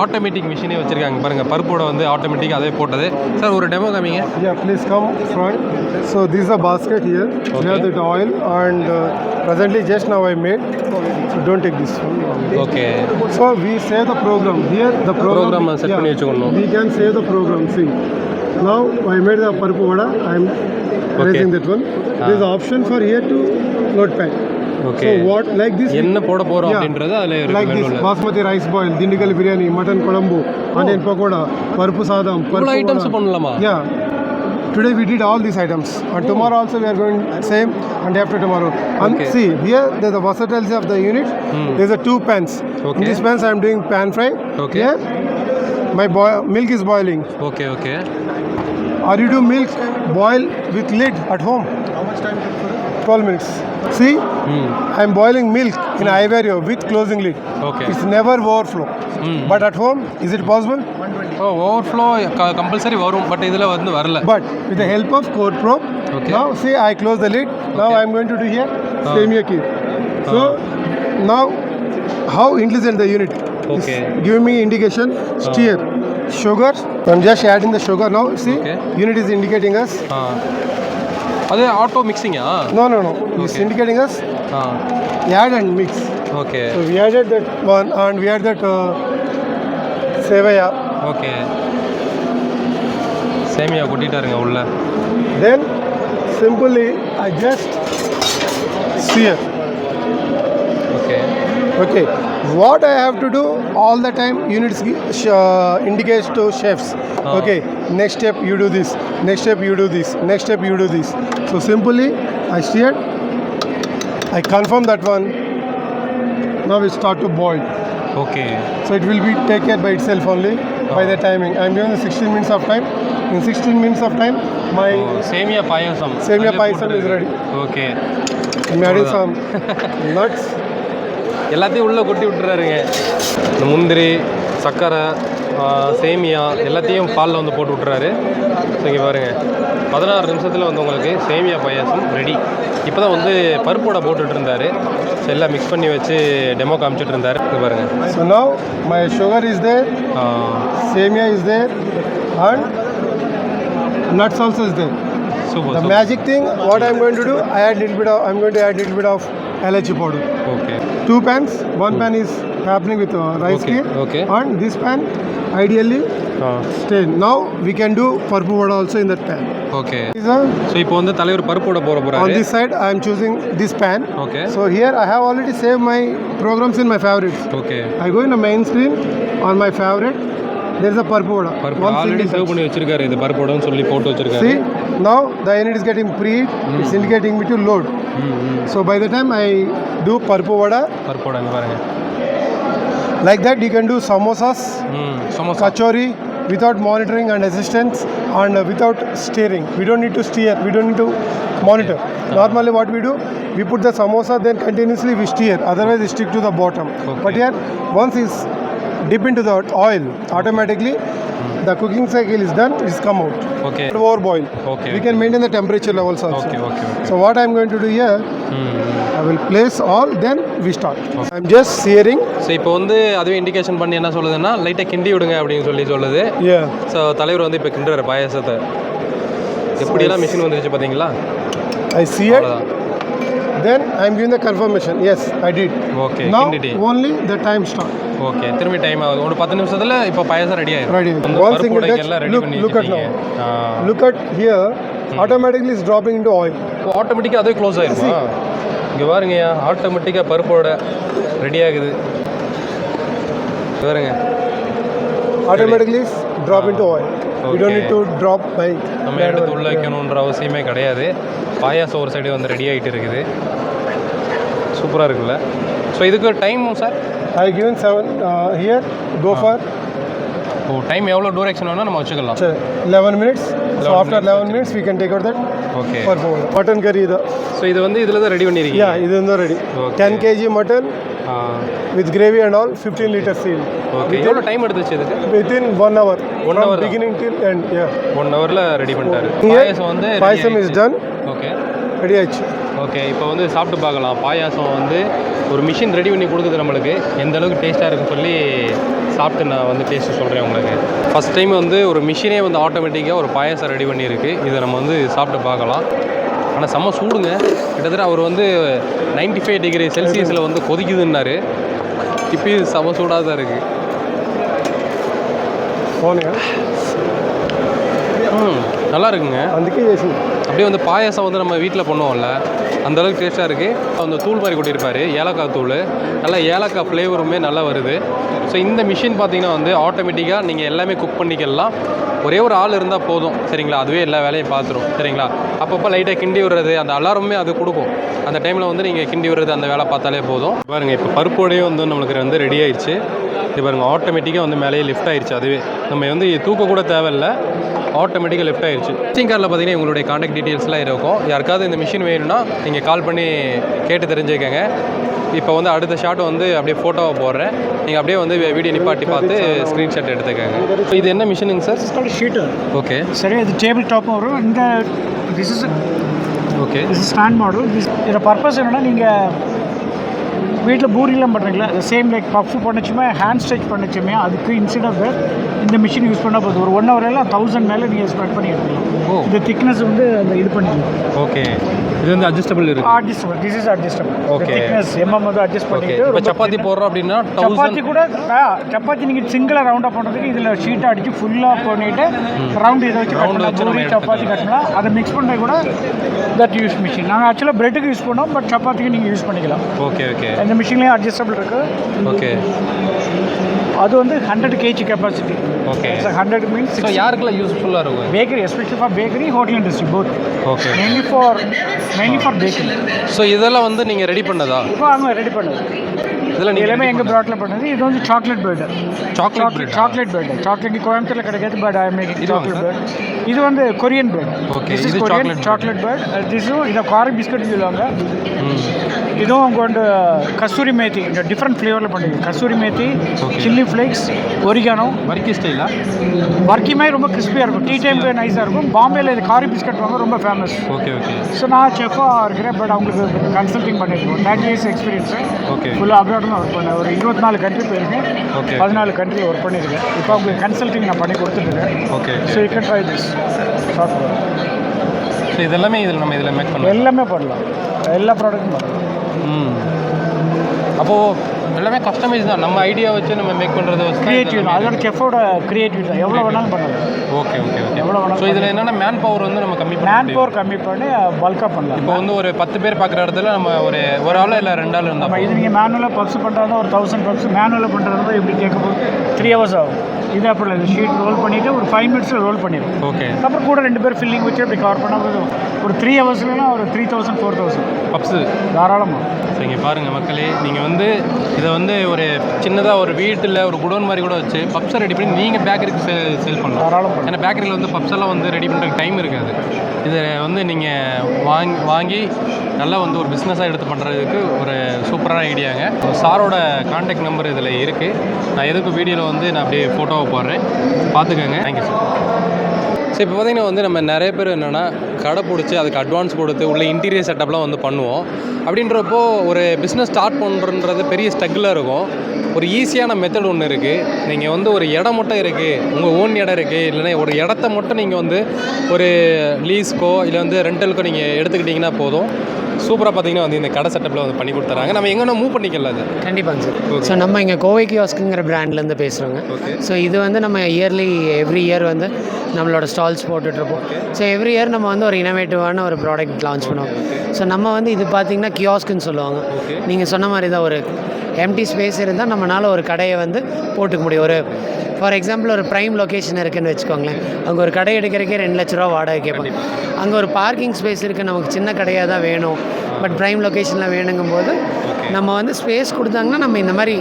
ஆட்டோமேட்டிக் மிஷினே வச்சுருக்காங்க பாருங்கள். பருப்போட வந்து ஆட்டோமேட்டிக் அதே போட்டது. சார் ஒரு டெமோ காமிங்க. Please come front. So this is a basket here. Here the oil and presently just now I made. So don't take this one. Okay. So we save the program. Here the program set பண்ணி வச்சுக்கணும். We can save the program. See. Now I made the parpu vada. I am erasing that one. There is an option for here to notepad. Okay. So what like this? என்ன போட போறோம் அப்படின்றது அதுல இருக்கு. Like this basmati rice boil, dindigal biryani, mutton kolambu, onion pakoda, parpu sadam, parpu items பண்ணலாமா? Yeah. Today we did all these items and tomorrow also we are going same and after tomorrow. And see here there's the versatility of the unit. There's a 2 pans. In this pans I am doing pan fry. Okay. Here my milk is boiling. Okay. Or you do milk boil with lid at home. How much time? 12 minutes. See, I am boiling milk in Iverio with closing lid. Okay. It's never overflow. But at home, is it possible? Overflow compulsory வரும், but இதில் வந்து வரல. But with the help of Core Pro, now see I close the lid. Now I am going to do here same here key. So now how intelligent the unit. Okay. It's giving me indication, steer, sugar. I'm just adding the sugar now. See, Okay. unit is indicating us. அது auto மிக்சிங்கா? No. It's indicating us. Add and mix. Okay. So we added that one and we add that sevaya. Okay. சேமியா கொட்டிட்டாருங்க உள்ள. Then simply I just sear. Okay. What I have to do all the time, units indicates to chefs. Okay. Next step you do this. Next step you do this. Next step you do this. So simply I seared. I confirm that one. Now we start to boil. Okay. So it will be take care by itself only by the timing. I'm giving the 16 minutes of time. In 16 minutes of time, my சேமியா பாயாசம். Semia payasam is ready. Okay. I'm adding some nuts. எல்லாத்தையும் உள்ளே கொட்டி விட்டுறாருங்க. இந்த முந்திரி, சர்க்கரை, சேமியா எல்லாத்தையும் பாலில் வந்து போட்டு விட்டுறாரு. இங்கே பாருங்கள், 16 நிமிஷத்தில் வந்து உங்களுக்கு சேமியா பாயாசம் ரெடி. இப்போ தான் வந்து பருப்போட போட்டுட்டு இருந்தார். எல்லாம் மிக்ஸ் பண்ணி வச்சு டெமோ காமிச்சிட்டு இருந்தார். இங்கே பாருங்கள். So now my sugar is there, semia is there, and nuts also is there. Super. The magic thing, what I'm going to do, I'm going to add little bit of LHC powder. Okay. 2 pans. One pan is happening with rice cake. Okay. And this pan, ideally, stain. Now we can do parpu vada also in that pan. Okay. So இப்போ வந்து தலைவர் பருப்போட போட போகிறாரு. On this side, I am choosing this pan. Okay. So here I have already saved my programs in my favorites. Okay. I go in the main screen on my favorite. There is a parpu vada. பருப்பு already save பண்ணி வச்சிருக்காரு. இது பருப்போடன்னு சொல்லி போட்டு வச்சிருக்காரு. See, now the unit is getting preheat. It's indicating me to load. So by the time I do parpu vada, பருப்போட இங்கே பாருங்கள். like that you can do samosas, samosa. kachori without monitoring and assistance and without steering. We don't need to steer. We don't need to monitor. Normally what we do, we put the samosa, then continuously we steer. Otherwise we stick to the bottom. But here, once it's dip into the oil, automatically the cooking cycle is done, it's come out. Okay. Over boil. Okay. We can maintain the temperature levels also. Okay. So what I'm going to do here, I will place all, then we start. I'm just searing. So இப்போ வந்து அதுவே indication பண்ணி என்ன சொல்லுதுன்னா லைட்டாக கிண்டி விடுங்க அப்படின்னு சொல்லி சொல்லுது. Yeah. ஸோ தலைவர் வந்து இப்போ கிண்டுறாரு பாயாசத்தை. எப்படியெல்லாம் மிஷின் வந்துருச்சு பார்த்தீங்களா? I seared. Then I'm giving the confirmation. Yes, I did. Okay. Now கிண்டிட்டி. only the time start. Okay. திரும்பி டைம் ஆகுது. ஒரு 10 நிமிஷத்தில் இப்போ பாயாசம் ரெடி ஆயிடும். Ready. வந்து One single பருப்போடைக்கு touch. எல்லாம் ரெடி பண்ணி Look at வச்சிருக்கீங்க. now. Look at here. Automatically it's dropping into oil. ஆட்டோமேட்டிக்காக அதுவே க்ளோஸ் ஆயிருமா? இங்கே பாருங்கய்யா, ஆட்டோமேட்டிக்காக பருப்போட ரெடி ஆகுது. பாருங்க. Automatically it's drop into oil. We don't need to drop by. நம்ம எடுத்து உள்ள வைக்கணுன்ற அவசியமே கிடையாது. பாயாசம் ஒரு சைடு வந்து ரெடி ஆகிட்டு இருக்குது. சூப்பராக இருக்குல்ல? ஸோ இதுக்கு டைமும் sir? I given 7 here. Go for. Time எவ்வளோ டூரேக்ஷன் வேணால் நம்ம வச்சுக்கலாம். 11 minutes. So after 11 minutes we can take out that. Okay. Mutton curry இது. ஸோ இது வந்து இதில் தான் ரெடி பண்ணியிருக்கீங்க? Yeah, இது வந்து ready. Okay. 10 kg mutton with gravy and all, 15 liter seal. Okay. எவ்வளோ டைம் எடுத்துச்சு இதுக்கு? Within 1 hour. 1 hour. Beginning till end. Yeah. 1 hourல ready பண்ணிட்டாரு. Here, பாயாசம் வந்து பாயாசம் is done. ஓகே. ரெடி ஆயிடுச்சு. ஓகே. இப்போ வந்து சாப்பிட்டு பார்க்கலாம். பாயாசம் வந்து ஒரு மிஷின் ரெடி பண்ணி கொடுக்குது நம்மளுக்கு. எந்த அளவுக்கு டேஸ்ட்டாக இருக்குன்னு சொல்லி சாப்பிட்டு நான் வந்து டேஸ்ட்டு சொல்கிறேன் உங்களுக்கு. ஃபஸ்ட் டைம் வந்து ஒரு மிஷினே வந்து ஆட்டோமேட்டிக்காக ஒரு பாயாசம் ரெடி பண்ணியிருக்கு. இதை நம்ம வந்து சாப்பிட்டு பார்க்கலாம். ஆனால் செம்ம சூடுங்க. கிட்டத்தட்ட அவர் வந்து 95 டிகிரி செல்சியஸில் வந்து கொதிக்குதுன்னாரு. இப்போ இது செம்ம சூடாக தான் இருக்குது. போனுங்க. நல்லா இருக்குங்க. అందుకే చేసి அப்படியே வந்து பாயாசம் வந்து நம்ம வீட்டில் பண்ணுவோம்ல, அந்தளவுக்கு டேஸ்ட்டாக இருக்குது. அந்த தூள் மாதிரி கொட்டியிருப்பார், ஏலக்காய் தூள். நல்லா ஏலக்காய் ஃப்ளேவருமே நல்லா வருது. ஸோ இந்த மிஷின் பார்த்திங்கன்னா வந்து ஆட்டோமேட்டிக்காக நீங்கள் எல்லாமே குக் பண்ணிக்கலாம். ஒரே ஒரு ஆள் இருந்தால் போதும், சரிங்களா? அதுவே எல்லா வேலையும் பார்த்துரும், சரிங்களா? அப்பப்போ லைட்டாக கிண்டி விடுறது, அந்த அலாரமே அது கொடுக்கும். அந்த டைமில் வந்து நீங்கள் கிண்டி விடுறது அந்த வேலை பார்த்தாலே போதும். பாருங்கள், இப்போ பருப்போடையும் வந்து நம்மளுக்கு வந்து ரெடி ஆயிடுச்சு. இது பாருங்கள், ஆட்டோமேட்டிக்காக வந்து மேலேயே லிஃப்ட் ஆயிடுச்சு. அதுவே நம்ம வந்து தூக்க கூட தேவையில்லை, ஆட்டோமேட்டிக்காக லிஃப்ட் ஆயிடுச்சு. விசிட்டிங் கார்டில் பார்த்தீங்கன்னா உங்களுடைய காண்டாக்ட் டீட்டெயில்ஸ்லாம் இருக்கும். யாருக்காவது இந்த மிஷின் வேணும்னா நீங்கள் கால் பண்ணி கேட்டு தெரிஞ்சுக்கங்க. இப்போ வந்து அடுத்த ஷாட் வந்து அப்படியே ஃபோட்டோவை போடுறேன், நீங்கள் அப்படியே வந்து வீடியோ நிப்பாட்டி பார்த்து ஸ்க்ரீன்ஷாட் எடுத்துக்கங்க. ஸோ இது என்ன மிஷினுங்க சார்? It's called a sheeter. Okay. சரி, இது டேபிள் டாப் வரும். இந்த this is okay, this is stand model. இதோட பர்பஸ் என்னென்னா, நீங்கள் வீட்டில் பூரிலாம் பண்ணுறீங்களா சேம் லைக் பஃப் பண்ணச்சுமே ஹேண்ட் ஸ்ட்ரெச் பண்ணச்சுமே அதுக்கு இன்ஸ்டெட் ஆஃப் இந்த மிஷின் யூஸ் பண்ணால் போதும் ஒரு 1 ஹவரில் 1000 மேலே நீங்கள் ஸ்ப்ரெட் பண்ணி எடுத்துக்கலாம். இந்த திக்னஸ் வந்து அந்த இது பண்ணிக்கலாம். ஓகே, இது வந்து அட்ஜஸ்டபிள் இருக்குது. Adjustable, this is adjustable. Okay, thickness வந்து அட்ஜஸ்ட் பண்ணிட்டு இப்போ சப்பாத்தி போடுறோம் அப்படின்னா சப்பாத்தி கூட சப்பாத்தி நீங்கள் சிங்கிளாக ரவுண்டாக பண்ணுறதுக்கு இதில் ஷீட்டை அடித்து ஃபுல்லாக பண்ணிவிட்டு ரவுண்டு இதை வச்சு கட்டணும். சப்பாத்தி கட்டலாம். அதை மிக்ஸ் பண்ணுறது கூட தட் யூஸ் மிஷின். நாங்கள் ஆக்சுவலாக பிரெட்டுக்கு யூஸ் பண்ணோம், பட் சப்பாத்திக்கு நீங்கள் யூஸ் பண்ணிக்கலாம். Okay okay. இந்த மிஷின்லேயும் அட்ஜஸ்டபிள் இருக்குது. ஓகே, அது வந்து 100 kg capacity. Okay, 100 means so யாருக்கெல்லாம் யூஸ்ஃபுல்லாக இருக்கும்? Bakery, especially for bakery, hotel industry both. Okay, mainly for bakery. So இதெல்லாம் வந்து நீங்கள் ரெடி பண்ணதா? இப்போ அவங்க ரெடி பண்ணது இதெல்லாம் எல்லாமே எங்கள் ப்ராட்டில் பண்ணது. இது வந்து chocolate bird. Chocolate bird. Chocolate கோயம்புத்தூரில் கிடைக்காது, but I making chocolate bird. இது வந்து Korean bird. Okay, this is இது கொரியன் சாக்லேட் பேர்டு. திஸும் இதை காரி பிஸ்கட்னு சொல்லுவாங்க. இதுவும் அவங்க வந்து கஸ்தூரி மேத்தி, இந்த டிஃப்ரெண்ட் ஃப்ளேவரில் பண்ணுது. கஸ்தூரி மேத்தி, சில்லி ஃப்ளேக்ஸ், ஒரிகானோ. வர்க்கி ஸ்டைலா? வர்க்கி மாதிரி ரொம்ப கிறிஸ்பியாக இருக்கும். டீ டைமுக்கு நைஸாக இருக்கும். பாம்பேயில் இது காரி பிஸ்கட் வாங்க ரொம்ப ஃபேமஸ். Okay okay. ஸோ நான் செஃபாக இருக்கிறேன், பட் அவங்களுக்கு கன்சல்டிங் பண்ணியிருக்கோம். 30 years எக்ஸ்பீரியன்ஸு. ஓகே, ஃபுல்லாக அப்ராட் ஒர்க் பண்ணேன். ஒரு 24 கண்ட்ரி போயிருக்கேன். ஓகே, 14 கண்ட்ரியில் ஒர்க் பண்ணியிருக்கேன். இப்போ அவங்க கன்சல்டிங் நான் பண்ணி கொடுத்துருக்கேன். Okay. So you can try this software. So இதெல்லாமே நம்ம இதில் மேக் பண்ணலாம். எல்லாமே பண்ணலாம், எல்லா ப்ராடக்ட்டும் பண்ணலாம். அப்போது எல்லாமே கஸ்டமைஸ் தான். நம்ம ஐடியா வச்சு நம்ம மேக் பண்ணுறத வச்சு கிரியேட்டிவ் தான். அதோட செஃபோட கிரியேட்டிவ் தான். எவ்வளோ வேணாலும் பண்ணலாம். Okay okay okay. எவ்வளோ வேணாலும். ஸோ இதில் என்னென்னா மேன் பவர் வந்து நம்ம கம்மி பண்ணி பல்காக பண்ணலாம். இப்போ வந்து ஒரு 10 பேர் பார்க்குற இடத்துல நம்ம ஒரு ஆள் இல்லை 2 ஆள் இருந்தால் இது நீங்கள் மேனுவலாக பப்ஸ் பண்ணுறதா ஒரு 1000 பப்ஸ் மேனுவலாக பண்ணுறது எப்படி கேட்க போது 3 hours ஆகும். இது அப்படி இல்லை, ஷீட் ரோல் பண்ணிவிட்டு ஒரு 5 minutesல ரோல் பண்ணிடும். ஓகே, அப்புறம் கூட 2 பேர் ஃபில்லிங் வச்சு அப்படி கவர் பண்ணால் ஒரு 3 hoursலாம் ஒரு 3000 4000 பப்ஸு தாராளமாக. ஸோ இங்கே பாருங்கள் மக்களே, நீங்கள் வந்து இதை வந்து ஒரு சின்னதாக ஒரு வீட்டில் ஒரு குடோன் மாதிரி கூட வச்சு பப்ஸை ரெடி பண்ணி நீங்கள் பேக்கரிக்கு சேல் பண்ணலாம். தாராளம். ஏன்னா பேக்கரியில் வந்து பப்ஸ் எல்லாம் வந்து ரெடி பண்ணுறதுக்கு டைம் இருக்காது. இதை வந்து நீங்கள் வாங்கி நல்லா வந்து ஒரு பிஸ்னஸாக எடுத்து பண்ணுறதுக்கு ஒரு சூப்பரான ஐடியாங்க. சாரோட கான்டாக்ட் நம்பர் இதில் இருக்குது. நான் எதுக்கு வீடியோவில் வந்து நான் அப்படியே ஃபோட்டோவை போடுறேன், பார்த்துக்கோங்க. Thank you sir. ஸோ இப்போ பார்த்திங்கன்னா வந்து நம்ம நிறைய பேர் என்னென்னா கடை பிடிச்சி அதுக்கு அட்வான்ஸ் கொடுத்து உள்ள இன்டீரியர் செட்டப்லாம் வந்து பண்ணுவோம். அப்படின்றப்போ ஒரு பிஸ்னஸ் ஸ்டார்ட் பண்ணுறது பெரிய ஸ்ட்ரகிளாக இருக்கும். ஒரு ஈஸியான மெத்தட் ஒன்று இருக்குது. நீங்கள் வந்து ஒரு இடம் மட்டும் இருக்குது, உங்கள் ஓன் இடம் இருக்குது, இல்லைன்னா ஒரு இடத்த மட்டும் நீங்கள் வந்து ஒரு லீஸ்க்கோ இல்லை வந்து ரெண்டலுக்கோ நீங்கள் எடுத்துக்கிட்டிங்கன்னா போதும். சூப்பராக பார்த்தீங்கன்னா வந்து இந்த கடை செட்டப்பில் வந்து பண்ணி கொடுத்துறாங்க. நம்ம எங்கன்னா மூவ் பண்ணிக்கலாம் அது. கண்டிப்பாங்க சார். ஸோ நம்ம இங்கே கோவை கியோஸ்க்குங்கிற பிராண்ட்லேருந்து பேசுகிறோங்க. ஸோ இது வந்து நம்ம எவ்ரி இயர் வந்து நம்மளோட ஸ்டால்ஸ் போட்டுட்ருப்போம். ஸோ எவ்ரி இயர் நம்ம வந்து ஒரு இனோவேட்டிவான ஒரு ப்ராடக்ட் லான்ச் பண்ணுவோம். ஸோ நம்ம வந்து இது பார்த்திங்கன்னா கியோஸ்க்குன்னு சொல்லுவாங்க. நீங்கள் சொன்ன மாதிரி தான் ஒரு எம்டி ஸ்பேஸ் இருந்தால் நம்மளால் ஒரு கடையை வந்து போட்டுக்க முடியும். ஒரு ஃபார் எக்ஸாம்பிள் ஒரு ப்ரைம் லொக்கேஷன் இருக்குதுன்னு வச்சுக்கோங்களேன். அங்கே ஒரு கடை எடுக்கிறக்கே 2 லட்ச ரூபா வாடகை கேட்பாங்க. அங்கே ஒரு பார்க்கிங் ஸ்பேஸ் இருக்குது, நமக்கு சின்ன கடையாக தான் வேணும், பட் ப்ரைம் லொக்கேஷனில் வேணுங்கும் போது நம்ம வந்து ஸ்பேஸ் கொடுத்தாங்கன்னா நம்ம இந்த மாதிரி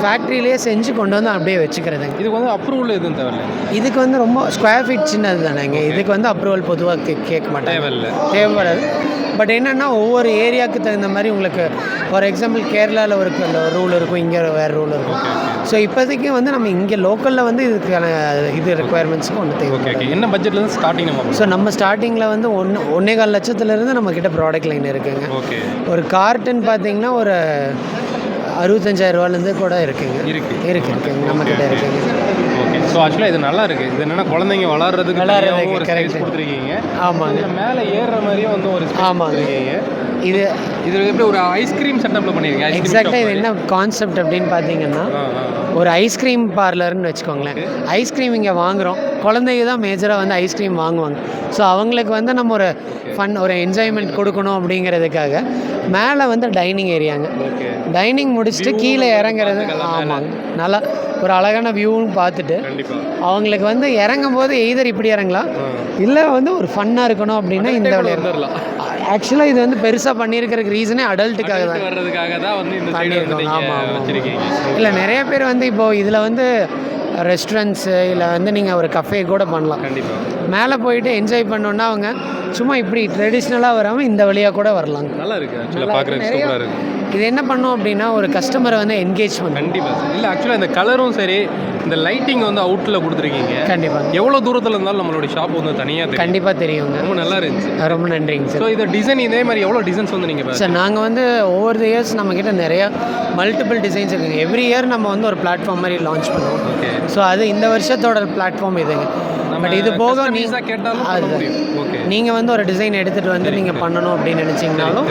ஃபேக்ட்ரியிலேயே செஞ்சு கொண்டு வந்து அப்படியே வச்சுக்கிறதுங்க. இதுக்கு வந்து அப்ரூவல் எதுவும் தேவையில்லை. இதுக்கு வந்து ரொம்ப ஸ்கொயர் ஃபீட் சின்னது தானேங்க. இதுக்கு வந்து அப்ரூவல் பொதுவாக கேட்க மாட்டாங்க, தேவைப்படாது. பட் என்னென்னா ஒவ்வொரு ஏரியாவுக்கு தகுந்த மாதிரி உங்களுக்கு ஃபார் எக்ஸாம்பிள் கேரளாவில் ஒரு ரூல் இருக்கும், இங்கே வேறு ரூல் இருக்கும். ஸோ இப்போதைக்கு வந்து நம்ம இங்கே லோக்கலில் வந்து இதுக்கான ரெக்குயர்மெண்ட்ஸுக்கு ஒன்று தேவை. ஓகே, என்ன பட்ஜெட்லேருந்து ஸ்டார்டிங் நம்ம? ஸோ நம்ம ஸ்டார்டிங்கில் வந்து 1.25 லட்சத்துலேருந்து நம்மக்கிட்ட ப்ராடக்ட் லைன் இருக்குங்க. ஓகே, ஒரு கார்டன் பார்த்தீங்கன்னா ஒரு 65,000 ரூபாலேருந்து கூட இருக்குங்க. இருக்குங்க நம்மக்கிட்ட இருக்குங்க. ஓகே, ஸோ ஆக்சுவலாக இது நல்லா இருக்குது. இது என்னென்னா குழந்தைங்க வளர்கிறதுக்கு ஒரு ஸ்பேஸ் கொடுத்துருக்கீங்க. ஆமாங்க, மேலே ஏறுற மாதிரியும் வந்து ஒரு ஆமாங்க. இது எப்படி ஒரு ஐஸ்கிரீம் செட்டப்பில் பண்ணியிருக்கீங்க? எக்ஸாக்டாக இது என்ன கான்செப்ட் அப்படின்னு பார்த்தீங்கன்னா ஒரு ஐஸ்கிரீம் பார்லர்னு வச்சுக்கோங்களேன். ஐஸ்கிரீம் இங்கே வாங்குகிறோம், குழந்தைங்க தான் மேஜராக வந்து ஐஸ்கிரீம் வாங்குவாங்க. ஸோ அவங்களுக்கு வந்து நம்ம ஒரு ஒரு என்ஜாய்மெண்ட் கொடுக்கணும் அப்படிங்கிறதுக்காக மேலே வந்து டைனிங் ஏரியாங்க. டைனிங் முடிச்சுட்டு கீழே இறங்குறது. ஆமாங்க, நல்லா ஒரு அழகான வியூவும் பார்த்துட்டு அவங்களுக்கு வந்து இறங்கும் போது எய்தர் இப்படி இறங்கலாம், இல்லை வந்து ஒரு ஃபன்னாக இருக்கணும் அப்படின்னா இந்த விளையாடலாம். ஆக்சுவலாக இது வந்து பெருசாக பண்ணியிருக்கிறதுக்கு ரீசனே அடல்ட்டுக்காக தான் பண்ணியிருக்கோம். ஆமாம், இல்லை நிறைய பேர் வந்து இப்போது இதில் வந்து ரெஸ்டாரண்ட்ஸு இல்லை வந்து நீங்கள் ஒரு கஃபே கூட பண்ணலாம். மேலே போயிட்டு என்ஜாய் பண்ணோன்னா அவங்க சும்மா இப்படி ட்ரெடிஷ்னலாக வராமல் இந்த வழியாக கூட வரலாம். நல்லா இருக்குது, பார்க்குறதுக்கு சூப்பராக இருக்குது. இது என்ன பண்ணோம் அப்படின்னா ஒரு கஸ்டமரை வந்து என்கேஜ் பண்ணும். கண்டிப்பாக இல்லை ஆக்சுவலாக இந்த கலரும் சரி இந்த லைட்டிங் வந்து அவுட்டில் கொடுத்துருக்கீங்க. கண்டிப்பாக எவ்வளோ தூரத்தில் இருந்தாலும் நம்மளோட ஷாப் வந்து தனியாக கண்டிப்பாக தெரியுங்க. ரொம்ப நல்லா இருந்துச்சு. ரொம்ப நன்றிங்க சார். ஸோ இந்த டிசைன் இதே மாதிரி எவ்வளோ டிசைன்ஸ் வந்து நீங்கள் சார் நாங்கள் வந்து ஓவர் த இயர்ஸ் நம்மக்கிட்ட நிறையா மல்டிபிள் டிசைன்ஸ் இருக்குங்க. எவ்ரி இயர் நம்ம வந்து ஒரு பிளாட்ஃபார்ம் மாதிரி லான்ச் பண்ணுவோம். ஓகே. ஸோ அது இந்த வருஷத்தோட பிளாட்ஃபார்ம் இதுங்க. பட் இது போக கேட்டாலும் ஓகே நீங்கள் வந்து ஒரு டிசைன் எடுத்துகிட்டு வந்து நீங்கள் பண்ணணும் அப்படின்னு நினச்சிங்கனாலும்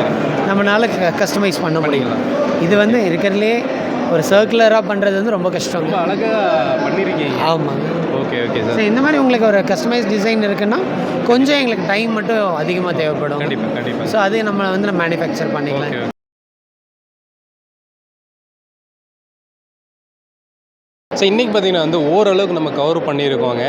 நம்மளால் கஸ்டமைஸ் பண்ண முடியும். இது வந்து இருக்கிறதுலே ஒரு சர்க்குலராக பண்ணுறது வந்து ரொம்ப கஷ்டம். ரொம்ப அழகாக பண்ணியிருக்கீங்க. ஆமாம். Okay okay so sir. இந்த மாதிரி உங்களுக்கு ஒரு கஸ்டமைஸ் டிசைன் இருக்குன்னா கொஞ்சம் எங்களுக்கு டைம் மட்டும் அதிகமாக தேவைப்படும். கண்டிப்பாக கண்டிப்பாக. ஸோ அது நம்ம வந்து மேனுஃபேக்சர் பண்ணிக்கலாம். ஸோ இன்றைக்கி பார்த்திங்கன்னா வந்து ஓரளவுக்கு நம்ம கவர் பண்ணியிருக்கோங்க.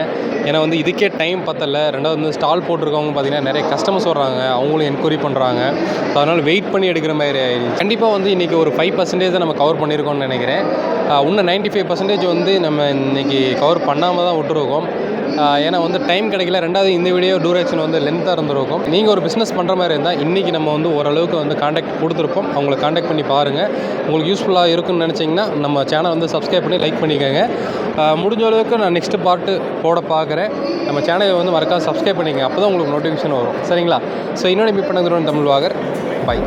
ஏன்னா வந்து இதுக்கே டைம் பத்தலை. ரெண்டாவது வந்து ஸ்டால் போட்டிருக்கவங்க பார்த்திங்கன்னா நிறைய கஸ்டமர்ஸ் வர்றாங்க, அவங்களும் என்கொயரி பண்ணுறாங்க. ஸோ அதனால் வெயிட் பண்ணி எடுக்கிற மாதிரி ஆயிடுச்சு. கண்டிப்பாக வந்து இன்றைக்கி ஒரு 5% நம்ம கவர் பண்ணியிருக்கோம்னு நினைக்கிறேன். இன்னும் 95% வந்து நம்ம இன்றைக்கி கவர் பண்ணாமல் தான் விட்டுருக்கோம். ஏன்னா வந்து டைம் கிடைக்கல. ரெண்டாவது இந்த வீடியோ டூரேஷன் வந்து லென்த்தாக இருந்திருக்கும். நீங்கள் ஒரு பிஸ்னஸ் பண்ணுற மாதிரி இருந்தால் இன்றைக்கி நம்ம வந்து ஓரளவுக்கு வந்து காண்டாக்ட் கொடுத்துருப்போம். அவங்களை காண்டாக்ட் பண்ணி பாருங்கள். உங்களுக்கு யூஸ்ஃபுல்லாக இருக்குன்னு நினச்சிங்கன்னா நம்ம சேனல் வந்து சப்ஸ்கிரைப் பண்ணி லைக் பண்ணிக்கோங்க. முடிஞ்ச அளவுக்கு நான் நெக்ஸ்ட்டு பார்ட்டு போட பார்க்குறேன். நம்ம சேனலை வந்து மறக்காம சப்ஸ்கிரைப் பண்ணிக்கங்க. அப்போ தான் உங்களுக்கு நோட்டிஃபிகேஷன் வரும். சரிங்களா? ஸோ இன்னொன்று மீட் பண்ண தமிழ் வாகர். பை.